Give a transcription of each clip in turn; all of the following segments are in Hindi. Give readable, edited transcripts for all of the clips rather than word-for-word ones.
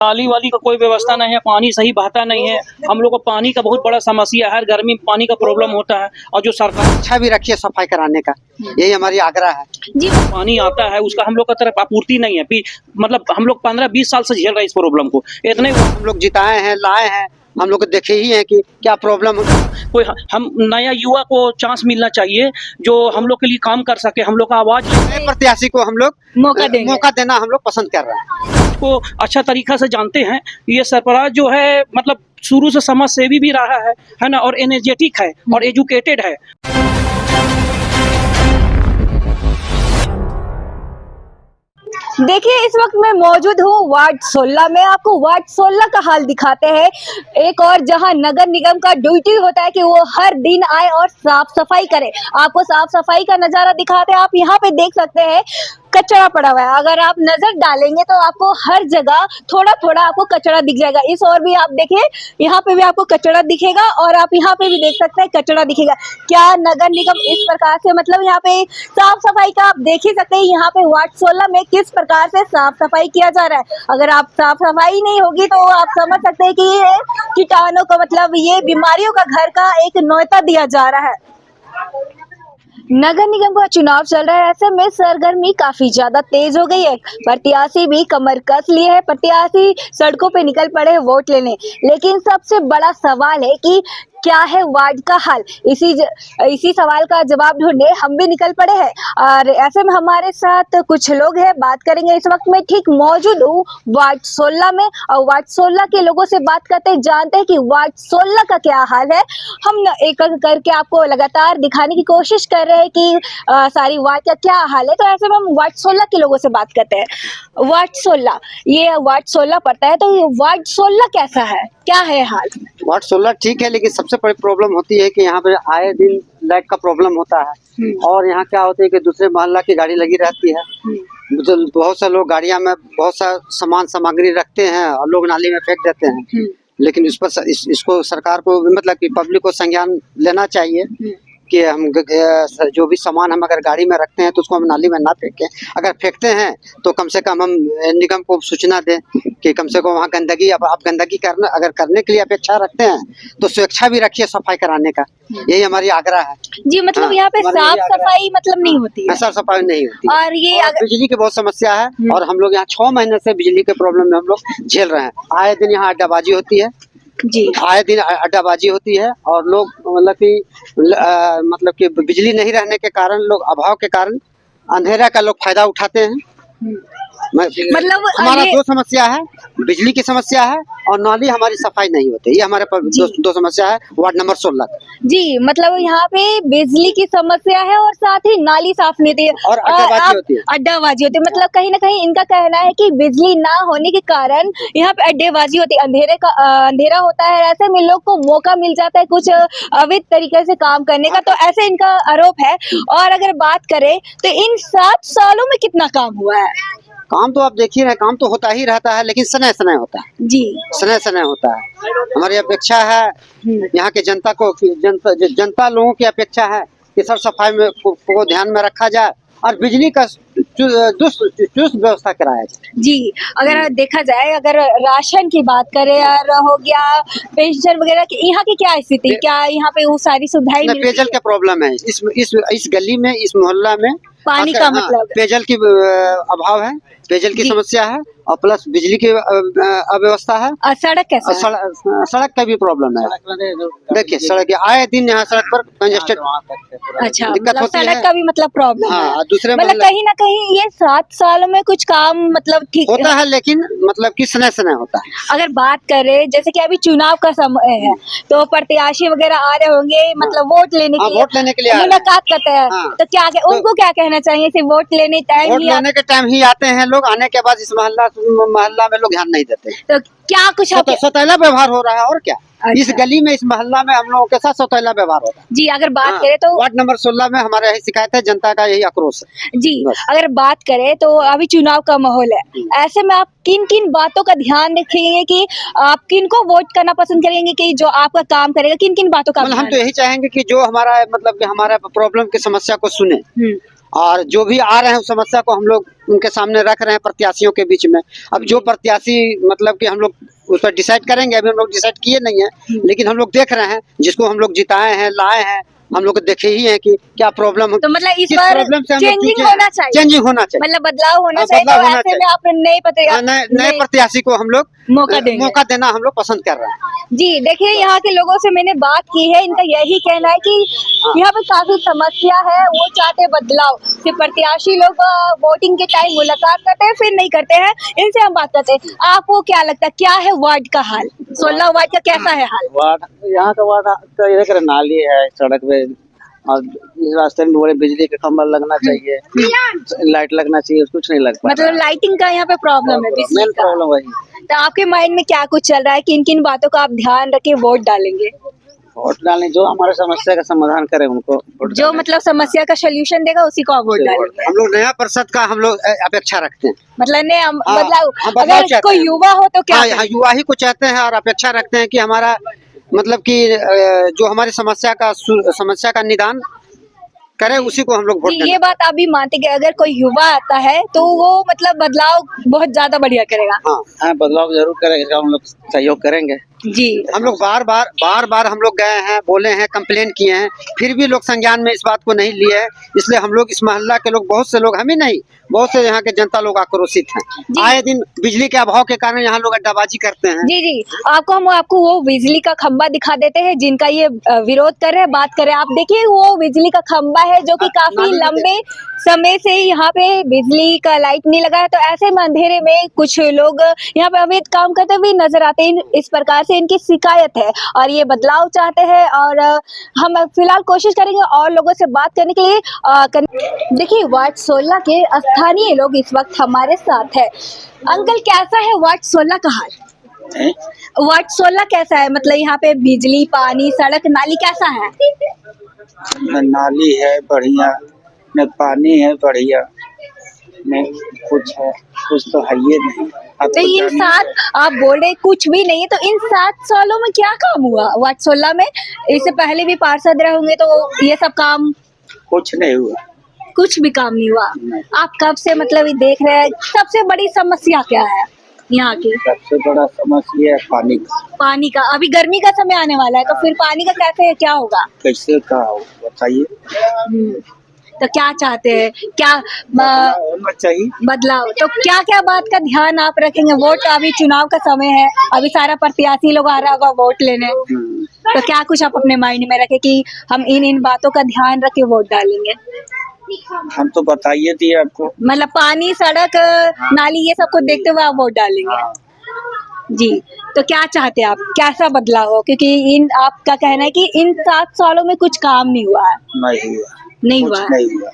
नाली वाली का कोई व्यवस्था नहीं है, पानी सही बहता नहीं है। हम लोग को पानी का बहुत बड़ा समस्या है, हर गर्मी में पानी का प्रॉब्लम होता है। और जो सरकार अच्छा भी रखिए सफाई कराने का, यही हमारी आग्रह है जी। पानी आता है उसका हम लोग का तरफ आपूर्ति नहीं है। मतलब हम लोग 15-20 साल से झेल रहे हैं इस प्रॉब्लम को। इतने हम लोग जिताए हैं, लाए हैं, हम लोग देखे ही हैं कि क्या प्रॉब्लम होता है। कोई हम नया युवा को चांस मिलना चाहिए जो हम लोग के लिए काम कर सके, हम लोग का आवाज नए प्रत्याशी को हम लोग मौका देना हम लोग पसंद कर रहे हैं। को अच्छा तरीका से जानते हैं। ये सरफराज जो है मतलब शुरू से समाज सेवी भी रहा है ना, और एनर्जेटिक है और एजुकेटेड है। देखिए इस वक्त मैं मौजूद हूँ वार्ड 16 में। आपको वार्ड 16 का हाल दिखाते हैं। एक और जहां नगर निगम का ड्यूटी होता है कि वो हर दिन आए और साफ सफाई करे। आपको साफ सफाई का नजारा दिखाते हैं। आप यहाँ पे देख सकते हैं कचरा पड़ा हुआ है। अगर आप नजर डालेंगे तो आपको हर जगह थोड़ा थोड़ा आपको कचरा दिख जाएगा। इस और भी आप देखिए, यहाँ पे भी आपको कचरा दिखेगा और आप यहाँ पे भी देख सकते हैं कचरा दिखेगा। क्या नगर निगम इस प्रकार से मतलब यहाँ पे साफ सफाई का आप देख ही सकते हैं। यहाँ पे वार्ड 16 में किस प्रकार से साफ सफाई किया जा रहा है। अगर आप साफ सफाई नहीं होगी तो आप समझ सकते हैं कि ये कीटाणु को मतलब ये बीमारियों का घर का एक न्योता दिया जा रहा है। नगर निगम का चुनाव चल रहा है, ऐसे में सरगर्मी काफी ज्यादा तेज हो गई है। प्रत्याशी भी कमर कस लिए हैं, प्रत्याशी सड़कों पे निकल पड़े हैं वोट लेने। लेकिन सबसे बड़ा सवाल है कि क्या है वार्ड का हाल। इसी सवाल का जवाब ढूंढने हम भी निकल पड़े हैं। और ऐसे में हमारे साथ कुछ लोग हैं, बात करेंगे। इस वक्त मैं ठीक मौजूद हूँ वार्ड 16 में और वार्ड 16 के लोगों से बात करते हैं, जानते हैं कि वार्ड 16 का क्या हाल है। हम एक एक करके आपको लगातार दिखाने की कोशिश कर रहे हैं कि सारी वार्ड का क्या हाल है। तो ऐसे में हम वार्ड 16 के लोगों से बात करते हैं। वार्ड 16, ये वार्ड 16 पड़ता है, तो वार्ड 16 कैसा है, क्या है हाल? वार्ड 16 ठीक है, लेकिन सबसे बड़ी प्रॉब्लम होती है कि यहाँ पे आए दिन लाइट का प्रॉब्लम होता है। और यहाँ क्या होता है कि दूसरे मोहल्ला की गाड़ी लगी रहती है। तो बहुत से लोग गाड़ियाँ में बहुत सा सामान सामग्री रखते हैं और लोग नाली में फेंक देते हैं। लेकिन इस पर इसको सरकार को मतलब कि पब्लिक को संज्ञान लेना चाहिए कि हम जो भी सामान हम अगर गाड़ी में रखते हैं तो उसको हम नाली में ना फेंकें। अगर फेंकते हैं तो कम से कम हम निगम को सूचना दें कि कम से कम वहाँ गंदगी, अब आप गंदगी करने के लिए अपेक्षा रखते हैं तो स्वेच्छा भी रखिए सफाई कराने का, यही हमारी आग्रह है जी। मतलब हाँ, यहाँ पे साफ सफाई मतलब नहीं होती है, साफ सफाई नहीं होती और ये बिजली की बहुत समस्या है। और हम लोग यहाँ 6 महीने से बिजली के प्रॉब्लम में हम लोग झेल रहे हैं। आए दिन यहाँ अड्डाबाजी होती है जी, आए दिन अड्डाबाजी होती है और लोग मतलब कि बिजली नहीं रहने के कारण, लोग अभाव के कारण अंधेरा का लोग फायदा उठाते हैं। मतलब हमारा दो समस्या है, बिजली की समस्या है और नाली हमारी सफाई नहीं होती। ये हमारे पास दो समस्या है वार्ड नंबर 16 जी। मतलब यहाँ पे बिजली की समस्या है और साथ ही नाली साफ नहीं होती है और अड्डाबाजी होती है। अड्डाबाजी होती है। मतलब कहीं ना कहीं इनका कहना है कि बिजली ना होने के कारण यहाँ पे अड्डेबाजी होती है, अंधेरा होता है। ऐसे में लोग को मौका मिल जाता है कुछ अवैध तरीके से काम करने का, तो ऐसे इनका आरोप है। और अगर बात करें तो इन 7 सालों में कितना काम हुआ है? काम तो आप देख ही रहे, काम तो होता ही रहता है, लेकिन समय समय होता है जी, समय होता है। हमारी अपेक्षा है यहाँ के जनता को, जनता लोगों की अपेक्षा है कि सब सफाई में को ध्यान में रखा जाए और बिजली का चुस्त व्यवस्था कराया जाए। जी। अगर देखा जाए, अगर राशन की बात करें और हो गया पेंशन वगैरह की, यहाँ की क्या स्थिति, क्या यहाँ पे वो सारी सुविधाएं मिलती पेयजल का प्रॉब्लम है इस गली में, इस मोहल्ला में पानी का मतलब पेयजल की अभाव है, पेयजल की समस्या है और प्लस बिजली की अव्यवस्था है। सड़क कैसा है? सड़क का भी प्रॉब्लम है। देखिए सड़क आए दिन यहाँ सड़क पर कंजेस्टेड अच्छा, दिक्कत मतलब होती है। सड़क का भी मतलब प्रॉब्लम है। हाँ, दूसरे मतलब कहीं ना कहीं ये 7 सालों में कुछ काम मतलब ठीक होता है, लेकिन मतलब कि समय होता है। अगर बात करें जैसे कि अभी चुनाव का समय है तो प्रत्याशी वगैरह आ रहे होंगे, मतलब वोट लेने के लिए मुलाकात करते हैं। तो क्या उनको क्या कहना चाहिए, सिर्फ वोट लेने के टाइम ही आते हैं लोग, आने के बाद इस मोहल्ला में लोग ध्यान नहीं देते। तो क्या कुछ सौतेला व्यवहार हो रहा है और क्या। अच्छा। इस गली में, इस मोहल्ला में हम लोगों के साथ सौतेला व्यवहार होता है जी। अगर बात करें तो वार्ड नंबर 16 में हमारा यही शिकायत है, जनता का यही आक्रोश है जी। अगर बात करें तो अभी चुनाव का माहौल है, ऐसे में आप किन किन बातों का ध्यान रखेंगे कि आप किन को वोट करना पसंद करेंगे कि जो आपका काम करेगा, किन किन बातों का? हम तो यही चाहेंगे कि जो हमारा मतलब कि हमारा प्रॉब्लम की समस्या को सुने और जो भी आ रहे हैं उस समस्या को हम लोग उनके सामने रख रहे हैं प्रत्याशियों के बीच में। अब जो प्रत्याशी मतलब कि हम लोग उस पर डिसाइड करेंगे, अभी हम लोग डिसाइड किए नहीं है, लेकिन हम लोग देख रहे हैं जिसको हम लोग जिताए हैं, लाए हैं, हम लोग देखे ही हैं कि क्या प्रॉब्लम, तो मतलब इस किस बार प्रॉब्लम से हम लोग चेंजिंग जूझे हैं। होना चाहिए, चेंजिंग होना चाहिए, मतलब बदलाव होना हाँ, चाहिए। बदलाव तो होना ऐसे में चाहिए। आप नए प्रत्याशी को हम लोग मौका देंगे। मौका देना हम लोग पसंद कर रहे हैं। जी देखिए, यहाँ के लोगों से मैंने बात की है, इनका यही कहना है कि यहाँ पे काफी समस्या है, वो चाहते हैं बदलाव। फिर प्रत्याशी लोग वोटिंग के टाइम मुलाकात करते हैं, फिर नहीं करते हैं। इनसे हम बात करते हैं, आपको क्या लगता है क्या है वार्ड का हाल, 16 वार्ड का कैसा है हाल? वार्ड, यहाँ का वार्ड तो ये देख रहे, नाली है सड़क पे, और इस रास्ते में बड़े बिजली के खंभा लगना चाहिए, लाइट लगना चाहिए, कुछ नहीं लग पा रहा मतलब लाइटिंग का यहाँ पे प्रॉब्लम है, बिजली मेन का। प्रॉब्लम वही। तो आपके माइंड में क्या कुछ चल रहा है, किन किन बातों का आप ध्यान रख के वोट डालेंगे? वोट डालने जो हमारे समस्या का समाधान करे उनको वोट जो डालेंगे। मतलब समस्या का सोल्यूशन देगा उसी को आप वोट उसी को डालेंगे। हम लोग नया परिषद का हम लोग अपेक्षा रखते हैं। मतलब ने हाँ, बदलाव, हम बदलाव अगर चाहते कोई हैं। युवा हो तो क्या हाँ, करें? युवा ही को चाहते हैं और अपेक्षा रखते हैं कि हमारा मतलब कि जो हमारी समस्या का निदान करे, उसी को हम लोग वोट जी, देना। ये बात आप भी मानते हैं कि अगर कोई युवा आता है तो वो मतलब बदलाव बहुत ज्यादा बढ़िया करेगा। हाँ, बदलाव जरूर करेंगे, इसका हम लोग सहयोग करेंगे। जी हम लोग बार बार हम लोग गए हैं, बोले हैं, कंप्लेन किए हैं, फिर भी लोग संज्ञान में इस बात को नहीं लिए हैं। इसलिए हम लोग इस मोहल्ला के लोग, बहुत से लोग, हम ही नहीं, बहुत से यहाँ के जनता लोग आक्रोशित हैं। जी। आए दिन बिजली के अभाव के कारण यहाँ लोग अड्डाबाजी करते हैं। जी जी, आपको वो बिजली का खंबा दिखा देते हैं जिनका ये विरोध कर रहे हैं, बात कर रहे हैं। आप देखिए, वो बिजली का खंबा है जो कि काफी लंबे समय से यहाँ पे बिजली का लाइट नहीं लगा है। तो ऐसे में अंधेरे में कुछ लोग यहाँ पे अवैध काम करते हुए नजर आते हैं। इस प्रकार से इनकी शिकायत है और ये बदलाव चाहते हैं। और हम फिलहाल कोशिश करेंगे और लोगों से बात करने के लिए। देखिए, वार्ड 16 के स्थानीय लोग इस वक्त हमारे साथ है। अंकल, कैसा है वार्ड 16 का हाल? वार्ड 16 कैसा है, मतलब यहाँ पे बिजली, पानी, सड़क, नाली कैसा है? न नाली है बढ़िया, न पानी है बढ़िया, न कुछ है, कुछ तो है ही नहीं। अब तो इन 7, आप बोल रहे कुछ भी नहीं है, तो इन 7 सालों में क्या काम हुआ वार्ड 16 में? इससे पहले भी पार्षद रहे होंगे, तो ये सब काम कुछ नहीं हुआ। कुछ भी काम नहीं हुआ। आप कब से मतलब ये देख रहे हैं? सबसे बड़ी समस्या क्या है यहाँ की? सबसे बड़ा समस्या है पानी का। पानी का। अभी गर्मी का समय आने वाला है, तो फिर पानी का कैसे क्या होगा? कैसे का बताइए। तो क्या चाहते हैं, क्या होना चाहिए बदलाव? तो क्या क्या बात का ध्यान आप रखेंगे? वोट, अभी चुनाव का समय है, अभी सारा प्रत्याशी लोग आ रहा होगा वोट लेने, तो क्या कुछ आप अपने माइंड में रखे कि हम इन बातों का ध्यान रख के वोट डालेंगे? हम तो बताइए दिए आपको। मतलब पानी, सड़क, नाली, ये सब को देखते हुए आप वोट डालेंगे? जी, तो क्या चाहते हैं आप, कैसा बदलाव हो? क्योंकि आपका कहना है कि इन 7 सालों में कुछ काम नहीं हुआ है। नहीं हुआ, नहीं कुछ हुआ है। नहीं हुआ,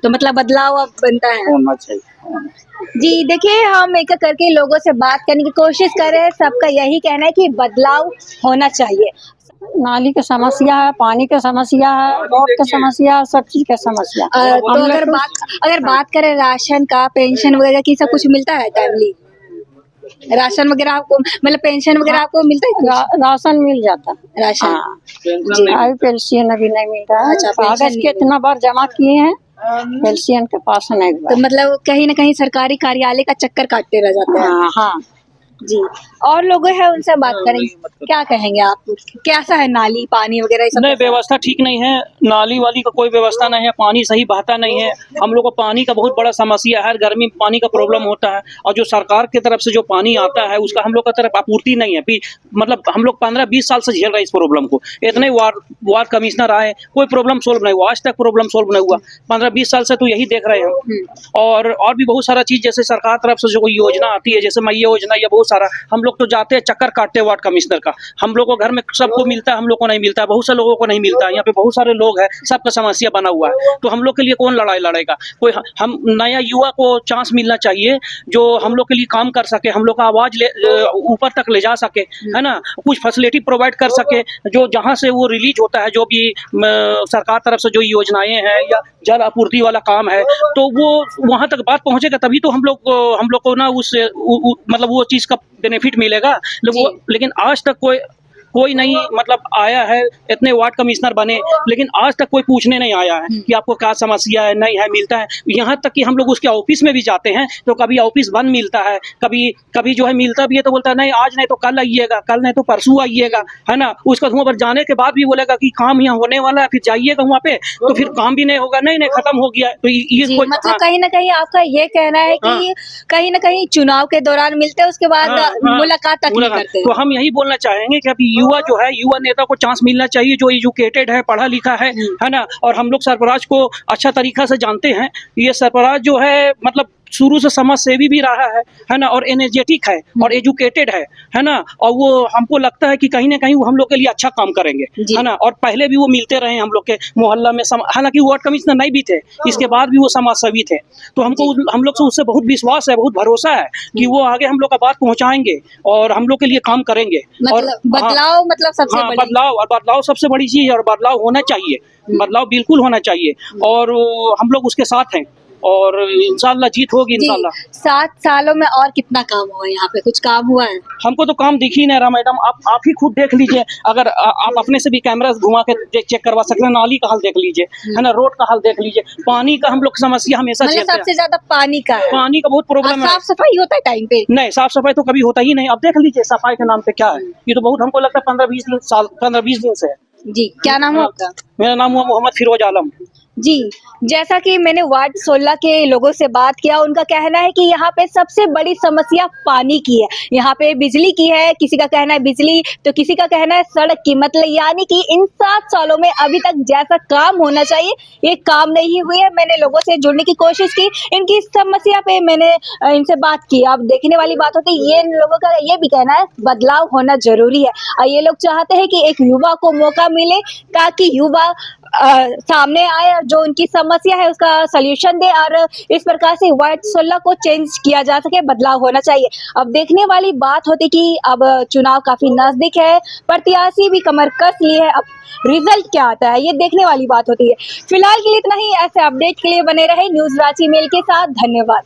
तो मतलब बदलाव अब बनता है। होना चाहिए। जी देखिए, हम एक एक करके लोगों से बात करने की कोशिश कर रहे हैं। सबका यही कहना है कि बदलाव होना चाहिए। नाली का समस्या है, पानी का समस्या है, रोड का समस्या है, सब चीज का समस्या। तो अगर बात करें राशन का, पेंशन वगैरह की, सब कुछ मिलता है टाइमली? राशन वगैरह आपको, मतलब पेंशन वगैरह आपको मिलता है कुछ? राशन मिल जाता है। राशन। हाँ, जी। अभी पेंशन अभी नहीं मिल रहा है। अच्छा, पेंशन कागज नहीं के इतना बार जमा किए हैं, पेंशन के पास नहीं हुआ। तो मतलब कहीं ना कहीं सरकारी कार्यालय का चक्कर काटते रह जाते हैं। हाँ हाँ, जी, और लोग हैं, उनसे बात करेंगे। क्या कहेंगे आप, कैसा है नाली, पानी वगैरह ये सब? नहीं, व्यवस्था ठीक नहीं है। नाली वाली का कोई व्यवस्था नहीं है, पानी सही बहता नहीं है। हम लोग को पानी का बहुत बड़ा समस्या है, गर्मी में पानी का प्रॉब्लम होता है। और जो सरकार की तरफ से जो पानी आता है उसका हम लोग का तरफ आपूर्ति नहीं है। मतलब हम लोग 15-20 साल से झेल रहे हैं इस प्रॉब्लम को। इतने वार्ड कमिश्नर आए, कोई प्रॉब्लम सोल्व नहीं हुआ, आज तक प्रॉब्लम सोल्व नहीं हुआ। 15-20 साल से तो यही देख रहे हैं हम। और भी बहुत सारा चीज, जैसे सरकार तरफ से जो कोई योजना आती है, जैसे मैया योजना या बहुत सारा, हम लोग तो जाते हैं, चक्कर काटते हैं वार्ड कमिश्नर का। हम लोग को घर में सबको मिलता है, हम लोग को नहीं मिलता है, बहुत से लोगों को नहीं मिलता है। यहाँ पे बहुत सारे लोग हैं, सबका समस्या बना हुआ है। तो हम लोग के लिए कौन लड़ाई लड़ेगा? कोई हम नया युवा को चांस मिलना चाहिए जो हम लोग के लिए काम कर सके, हम लोग का आवाज ऊपर तक ले जा सके, है ना। कुछ फैसिलिटी प्रोवाइड कर सके, जो जहाँ से वो रिलीज होता है, जो भी सरकार तरफ से जो योजनाएं हैं या जल आपूर्ति वाला काम है, तो वो वहां तक बात पहुंचेगा, तभी तो हम लोग को ना उस मतलब वो चीज का बेनिफिट मिलेगा। लेकिन आज तक कोई नहीं मतलब आया है, इतने वार्ड कमिश्नर बने, लेकिन आज तक कोई पूछने नहीं आया है कि आपको क्या समस्या है, नहीं है, मिलता है। यहाँ तक कि हम लोग उसके ऑफिस में भी जाते हैं तो कभी ऑफिस बंद मिलता है, कभी कभी जो है मिलता भी है तो बोलता है नहीं आज नहीं तो कल आइएगा, कल नहीं तो परसों आइएगा, है ना। उसका वहाँ पर जाने के बाद भी बोलेगा कि काम यहाँ होने वाला है, फिर जाइएगा वहाँ पे तो फिर काम भी नहीं होगा, नहीं खत्म हो गया। तो ये जी, कोई मतलब हाँ, कहीं ना कहीं आपका ये कहना है कि कहीं ना कहीं चुनाव के दौरान मिलते हैं, उसके बाद मुलाकात तक नहीं मुलाकात। करते। तो हम यही बोलना चाहेंगे कि अभी युवा जो है, युवा नेता को चांस मिलना चाहिए, जो एजुकेटेड है, पढ़ा लिखा है ना। और हम लोग सरफराज को अच्छा तरीका से जानते हैं। ये सरफराज जो है मतलब शुरू से समाज सेवी भी रहा है ना, और एनर्जेटिक है और एजुकेटेड है ना। और वो हमको लगता है कि कहीं ना कहीं वो हम लोग के लिए अच्छा काम करेंगे, है ना। और पहले भी वो मिलते रहे हम लोग के मोहल्ला में, हालांकि वार्ड कमिश्नर नहीं भी थे, इसके बाद भी वो समाज सेवी थे। तो हमको हम लोग से उससे बहुत विश्वास है, बहुत भरोसा है कि वो आगे हम लोग का बात पहुंचाएंगे और हम लोग के लिए काम करेंगे। और मतलब बदलाव मतलब सबसे हाँ, बड़ी बदलाव सबसे बड़ी चीज है और बदलाव होना चाहिए, बदलाव बिल्कुल होना चाहिए। और हम लोग उसके साथ हैं और इंशाल्लाह जीत होगी जी। इंशाल्लाह। 7 सालों में और कितना काम हुआ है यहाँ पे? कुछ काम हुआ है? हमको तो काम दिख ही नहीं रहा मैडम, आप ही खुद देख लीजिए। अगर आप अपने से भी कैमरा घुमा के चेक करवा सकते हैं, नाली का हाल देख लीजिए, है ना, रोड का हाल देख लीजिए, पानी का हम लोग समस्या हमेशा मतलब झेलते सबसे हैं। ज्यादा पानी का है। पानी का बहुत प्रॉब्लम है। साफ सफाई होता है टाइम पे? नहीं, साफ सफाई तो कभी होता ही नहीं। अब देख लीजिए सफाई के नाम पे क्या है, ये तो बहुत हमको लगता है 15-20 दिन से है। जी, क्या नाम है आपका? मेरा नाम हुआ मोहम्मद फिरोज आलम। जी, जैसा कि मैंने वार्ड 16 के लोगों से बात किया, उनका कहना है कि यहाँ पे सबसे बड़ी समस्या पानी की है, यहाँ पे बिजली की है, किसी का कहना है बिजली तो किसी का कहना है सड़क की। मतलब यानी कि इन 7 सालों में अभी तक जैसा काम होना चाहिए ये काम नहीं हुई है। मैंने लोगों से जुड़ने की कोशिश की, इनकी समस्या पे मैंने इनसे बात की। अब देखने वाली बात होती है, ये इन लोगों का ये भी कहना है बदलाव होना जरूरी है और ये लोग चाहते हैं कि एक युवा को मौका मिले ताकि युवा सामने आए और जो उनकी समस्या है उसका सलूशन दे और इस प्रकार से वार्ड 16 को चेंज किया जा सके, बदलाव होना चाहिए। अब देखने वाली बात होती कि अब चुनाव काफी नजदीक है, प्रत्याशी भी कमर कस लिए है, अब रिजल्ट क्या आता है ये देखने वाली बात होती है। फिलहाल के लिए इतना ही। ऐसे अपडेट के लिए बने रहे न्यूज रांची मेल के साथ। धन्यवाद।